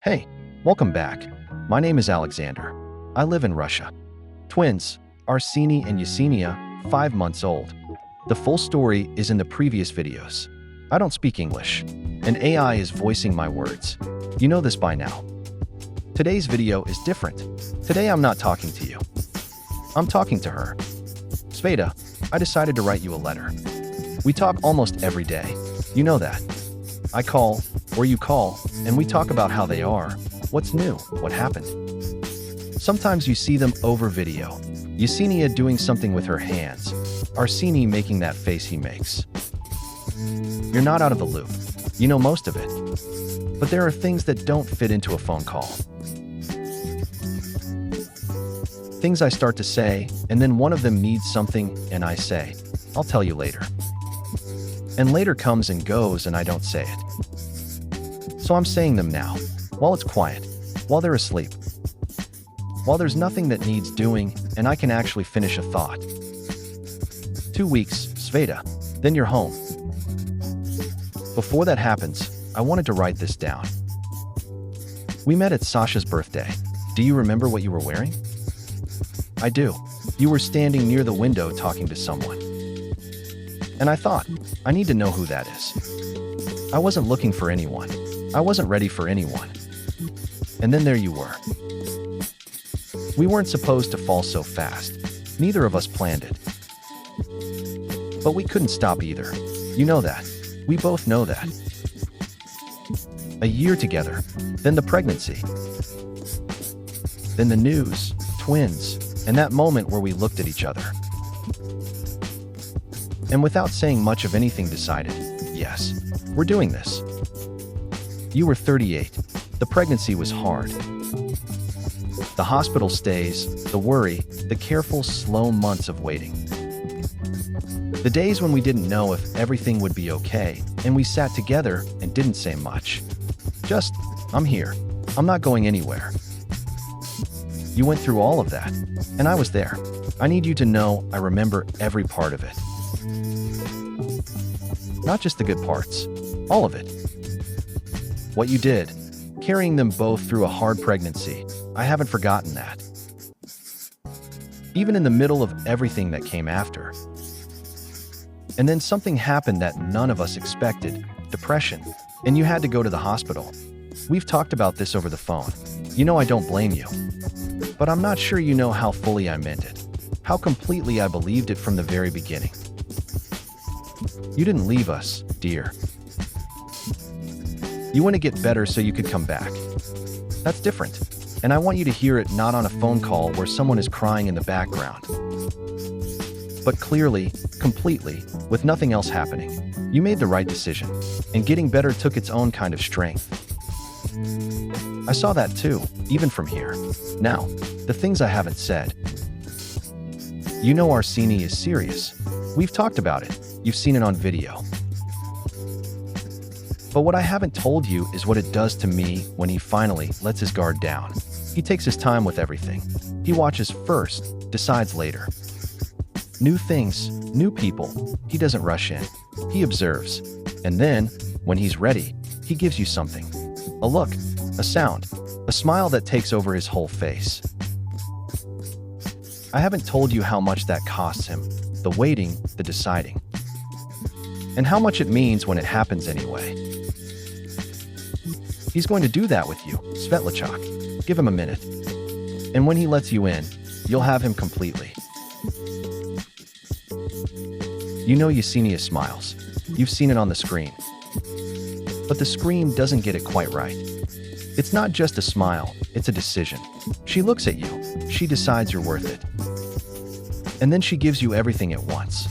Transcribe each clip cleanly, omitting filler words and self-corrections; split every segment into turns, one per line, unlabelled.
Hey, welcome back. My name is Alexander. I live in Russia. Twins, Arseny and Yesenia, 5 months old. The full story is in the previous videos. I don't speak English, and AI is voicing my words. You know this by now. Today's video is different. Today I'm not talking to you. I'm talking to her. Sveta, I decided to write you a letter. We talk almost every day. You know that. I call, or you call, and we talk about how they are, what's new, what happened. Sometimes you see them over video. Yesenia doing something with her hands. Arseny making that face he makes. You're not out of the loop. You know most of it. But there are things that don't fit into a phone call. Things I start to say, and then one of them needs something, and I say, I'll tell you later. And later comes and goes, and I don't say it. So I'm saying them now, while it's quiet, while they're asleep, while there's nothing that needs doing, and I can actually finish a thought. 2 weeks, Sveta, then you're home. Before that happens, I wanted to write this down. We met at Sasha's birthday. Do you remember what you were wearing? I do. You were standing near the window talking to someone. And I thought, I need to know who that is. I wasn't looking for anyone. I wasn't ready for anyone. And then there you were. We weren't supposed to fall so fast. Neither of us planned it. But we couldn't stop either. You know that. We both know that. A year together, then the pregnancy. Then the news, twins, and that moment where we looked at each other. And without saying much of anything decided, yes, we're doing this. You were 38. The pregnancy was hard. The hospital stays, the worry, the careful, slow months of waiting. The days when we didn't know if everything would be okay, and we sat together and didn't say much. Just, I'm here. I'm not going anywhere. You went through all of that, and I was there. I need you to know I remember every part of it. Not just the good parts, all of it. What you did, carrying them both through a hard pregnancy, I haven't forgotten that. Even in the middle of everything that came after. And then something happened that none of us expected, depression, and you had to go to the hospital. We've talked about this over the phone. You know I don't blame you. But I'm not sure you know how fully I meant it, how completely I believed it from the very beginning. You didn't leave us, dear. You want to get better so you could come back. That's different, and I want you to hear it not on a phone call where someone is crying in the background. But clearly, completely, with nothing else happening, you made the right decision, and getting better took its own kind of strength. I saw that too, even from here. Now, the things I haven't said. You know Arseny is serious. We've talked about it. You've seen it on video. But what I haven't told you is what it does to me when he finally lets his guard down. He takes his time with everything. He watches first, decides later. New things, new people. He doesn't rush in. He observes. And then, when he's ready, he gives you something. A look, a sound, a smile that takes over his whole face. I haven't told you how much that costs him. The waiting, the deciding. And how much it means when it happens anyway. He's going to do that with you, Svetlachak. Give him a minute. And when he lets you in, you'll have him completely. You know Yesenia smiles. You've seen it on the screen. But the screen doesn't get it quite right. It's not just a smile, it's a decision. She looks at you. She decides you're worth it. And then she gives you everything at once.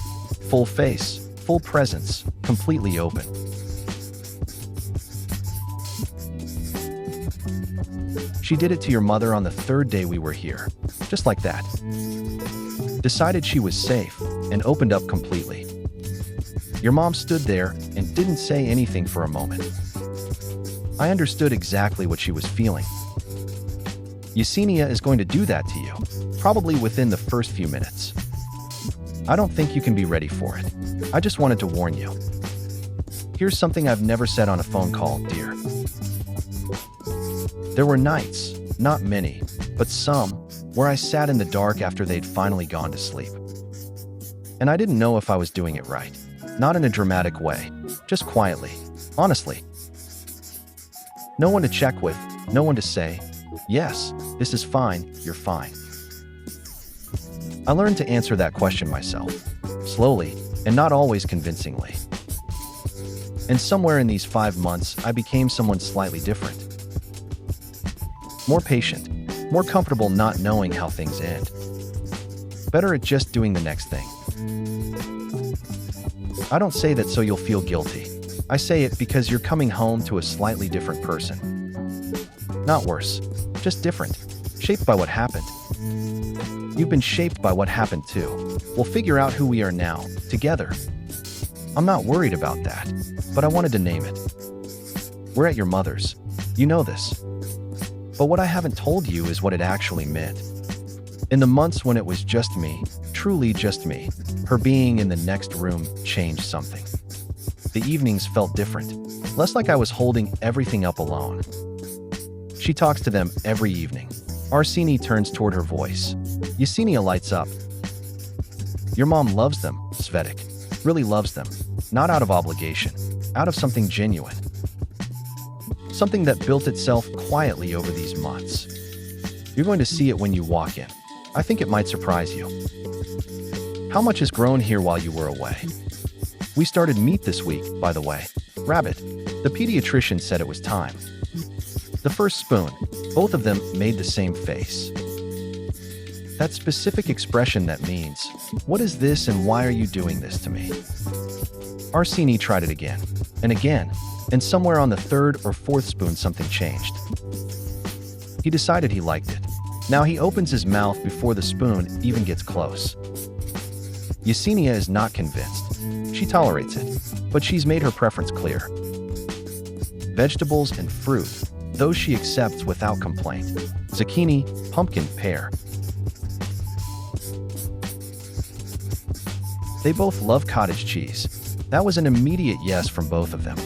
Full face. Full presence, completely open. She did it to your mother on the 3rd day we were here, just like that. Decided she was safe and opened up completely. Your mom stood there and didn't say anything for a moment. I understood exactly what she was feeling. Yesenia is going to do that to you, probably within the first few minutes. I don't think you can be ready for it. I just wanted to warn you. Here's something I've never said on a phone call, dear. There were nights, not many, but some, where I sat in the dark after they'd finally gone to sleep. And I didn't know if I was doing it right. Not in a dramatic way, just quietly, honestly. No one to check with, no one to say, yes, this is fine, you're fine. I learned to answer that question myself, slowly, and not always convincingly. And somewhere in these 5 months, I became someone slightly different. More patient, more comfortable not knowing how things end. Better at just doing the next thing. I don't say that so you'll feel guilty. I say it because you're coming home to a slightly different person. Not worse, just different, shaped by what happened. You've been shaped by what happened too. We'll figure out who we are now, together. I'm not worried about that, but I wanted to name it. We're at your mother's. You know this. But what I haven't told you is what it actually meant. In the months when it was just me, truly just me, her being in the next room changed something. The evenings felt different, less like I was holding everything up alone. She talks to them every evening. Arsini turns toward her voice. Yesenia lights up. Your mom loves them, Svetic. Really loves them. Not out of obligation, out of something genuine. Something that built itself quietly over these months. You're going to see it when you walk in. I think it might surprise you. How much has grown here while you were away? We started meat this week, by the way. Rabbit. The pediatrician said it was time. The first spoon, both of them made the same face. That specific expression that means, what is this and why are you doing this to me? Arsini tried it again, and somewhere on the third or fourth spoon something changed. He decided he liked it. Now he opens his mouth before the spoon even gets close. Yesenia is not convinced. She tolerates it, but she's made her preference clear. Vegetables and fruit, those she accepts without complaint. Zucchini, pumpkin, pear. They both love cottage cheese. That was an immediate yes from both of them.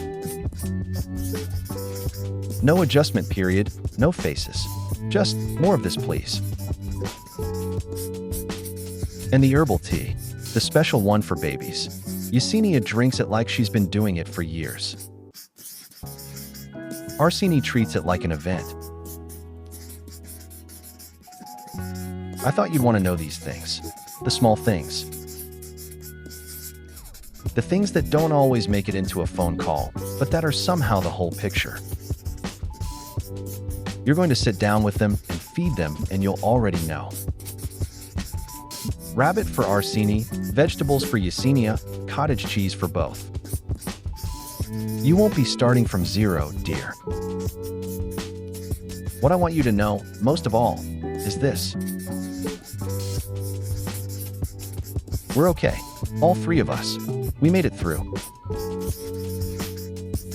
No adjustment period, no faces. Just more of this, please. And the herbal tea, the special one for babies. Yesenia drinks it like she's been doing it for years. Arsini treats it like an event. I thought you'd want to know these things. The small things. The things that don't always make it into a phone call, but that are somehow the whole picture. You're going to sit down with them and feed them, and you'll already know. Rabbit for Arsini, vegetables for Yesenia, cottage cheese for both. You won't be starting from zero, dear. What I want you to know, most of all, is this. We're okay, all three of us. We made it through.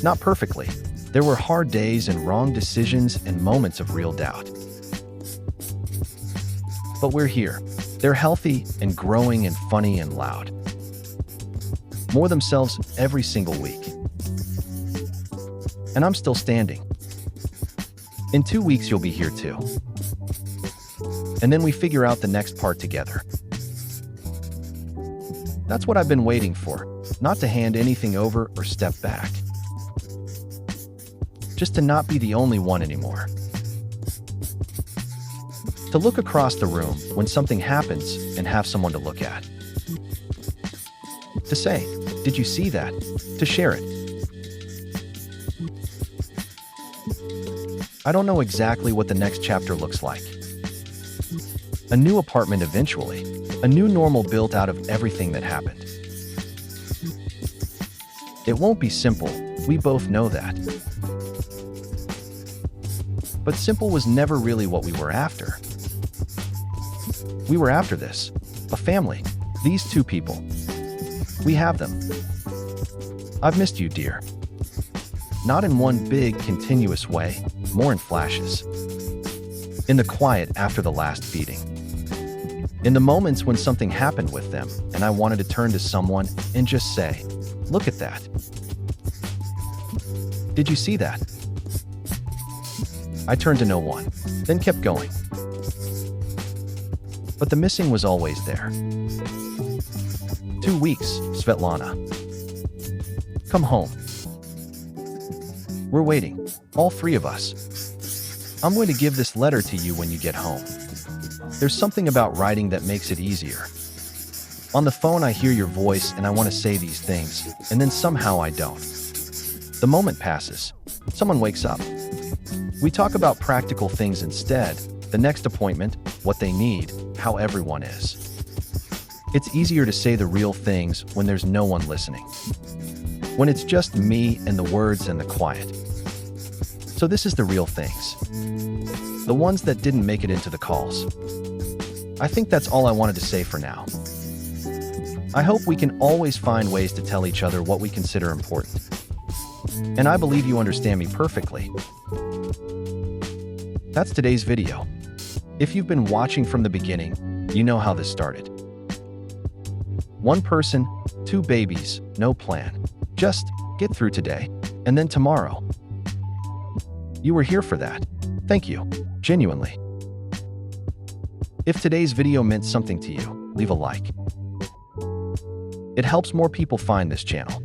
Not perfectly. There were hard days and wrong decisions and moments of real doubt. But we're here. They're healthy and growing and funny and loud. More themselves every single week. And I'm still standing. In 2 weeks, you'll be here too. And then we figure out the next part together. That's what I've been waiting for, not to hand anything over or step back. Just to not be the only one anymore. To look across the room when something happens and have someone to look at. To say, did you see that? To share it. I don't know exactly what the next chapter looks like. A new apartment eventually. A new normal built out of everything that happened. It won't be simple, we both know that. But simple was never really what we were after. We were after this. A family. These two people. We have them. I've missed you, dear. Not in one big, continuous way, more in flashes. In the quiet after the last beating. In the moments when something happened with them and I wanted to turn to someone and just say, look at that. Did you see that? I turned to no one, then kept going. But the missing was always there. 2 weeks, Svetlana. Come home. We're waiting, all three of us. I'm going to give this letter to you when you get home. There's something about writing that makes it easier. On the phone, I hear your voice and I want to say these things, and then somehow I don't. The moment passes. Someone wakes up. We talk about practical things instead, the next appointment, what they need, how everyone is. It's easier to say the real things when there's no one listening. When it's just me and the words and the quiet. So this is the real things. The ones that didn't make it into the calls. I think that's all I wanted to say for now. I hope we can always find ways to tell each other what we consider important. And I believe you understand me perfectly. That's today's video. If you've been watching from the beginning, you know how this started. One person, 2 babies, no plan. Just get through today, and then tomorrow. You were here for that. Thank you, genuinely. If today's video meant something to you, leave a like. It helps more people find this channel.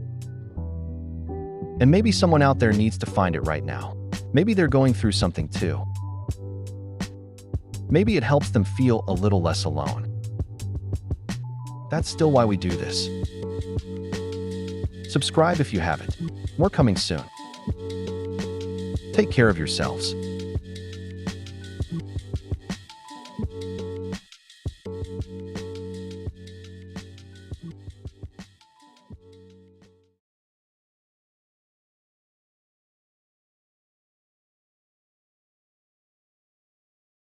And maybe someone out there needs to find it right now. Maybe they're going through something too. Maybe it helps them feel a little less alone. That's still why we do this. Subscribe if you haven't. More coming soon. Take care of yourselves.